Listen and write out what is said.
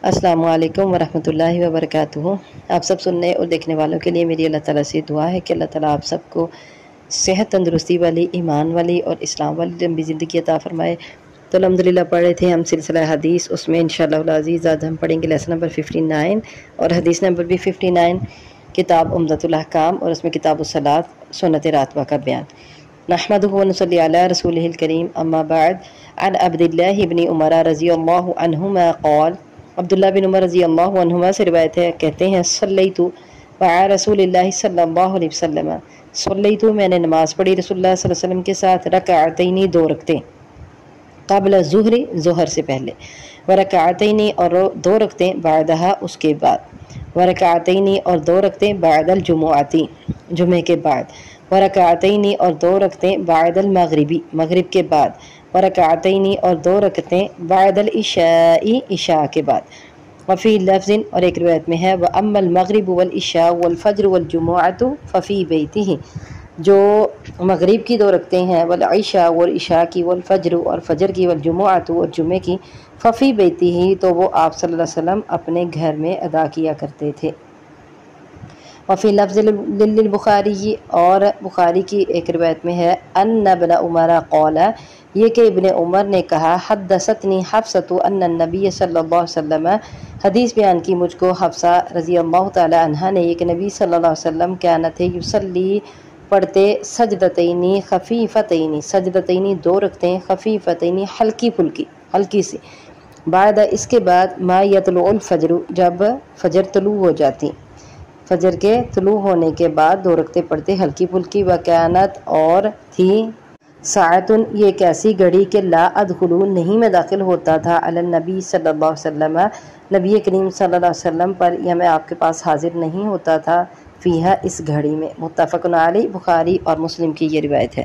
السلام علیکم ورحمۃ اللہ وبرکاتہ۔ آپ سب سننے اور دیکھنے والوں کے لیے میری اللہ تعالیٰ سے دعا ہے کہ اللہ تعالیٰ آپ سب کو صحت تندرستی والی، ایمان والی اور اسلام والی لمبی زندگی عطا فرمائے۔ تو الحمدللہ پڑھ رہے تھے ہم سلسلہ حدیث، اس میں انشاءاللہ العزیز آج ہم پڑھیں گے لیسن نمبر 59 اور حدیث نمبر بھی 59، کتاب عمدۃ الاحکام، اور اس میں کتاب الصلاۃ، سنت راتبہ کا بیان۔ نحمدہ ونصلی علی رسولہ الکریم، اما بعد، عن عبداللہ بن عمر رضی اللہ عنہما قال، عبداللہ بن عمر رضی اللہ عنہما سے روایت ہے، کہتے ہیں صلیتو مع رسول اللہ صلی اللہ علیہ وسلم، صلیتو میں نے نماز پڑھی رسول اللہ صلی اللہ علیہ وسلم کے ساتھ، رکعتین دو رکعتیں، قبل ظہر ظہر سے پہلے، ورکعتین اور دو رکعتیں بعدہا اس کے بعد، ورکعتین اور دو رکعتیں بعد الجمعتی جمعے کے بعد، ورکعتین اور دو رکعتیں بعد المغربی مغرب کے بعد، ورکعتین اور دو رکعتیں بعد العشاء عشاء کے بعد۔ وفی لفظ اور ایک روایت میں ہے، وَأَمَّا الْمَغْرِبُ وَالْعِشَاءُ وَالْفَجْرُ وَالْجُمُعَةُ فَفِي بَيْتِهِ، جو مغرب کی دو رکعتیں ہیں، والعشاء اور عشاء کی، والفجر اور فجر کی، والجمعۃ اور جمعے کی، ففی بیتہ تو وہ آپ صلی اللہ علیہ وسلم اپنے گھر میں ادا کیا کرتے تھے۔ وفی لفظ للبخاری اور بخاری کی ایک روایت میں ہے، ان ابن عمر قال، یہ کہ ابن عمر نے کہا، حدثتنی حفصۃ ان النبی صلی اللہ علیہ وسلم، حدیث بیان کی مجھ کو حفصہ رضی اللہ تعالی عنہا نے، یہ کہ نبی صلی اللہ علیہ وسلم کانت یصلی پڑھتے، سجدتین خفیفتین، سجدتین دو رکعتیں، خفیفتین ہلکی پھلکی ہلکی سی، بعد اس کے بعد، ما یطلع الفجر جب فجر طلوع ہو جاتی، فجر کے طلوع ہونے کے بعد دو رکعتیں پڑھتے ہلکی پھلکی، وکانت اور تھی، ساعتن یہ ایک ایسی گھڑی کہ لا ادخل نہیں میں داخل ہوتا تھا، علی النبی صلی اللہ علیہ وسلم نبی کریم صلی اللہ علیہ وسلم پر، یا میں آپ کے پاس حاضر نہیں ہوتا تھا، فیہا اس گھڑی میں۔ متفق علیہ، بخاری اور مسلم کی یہ روایت ہے۔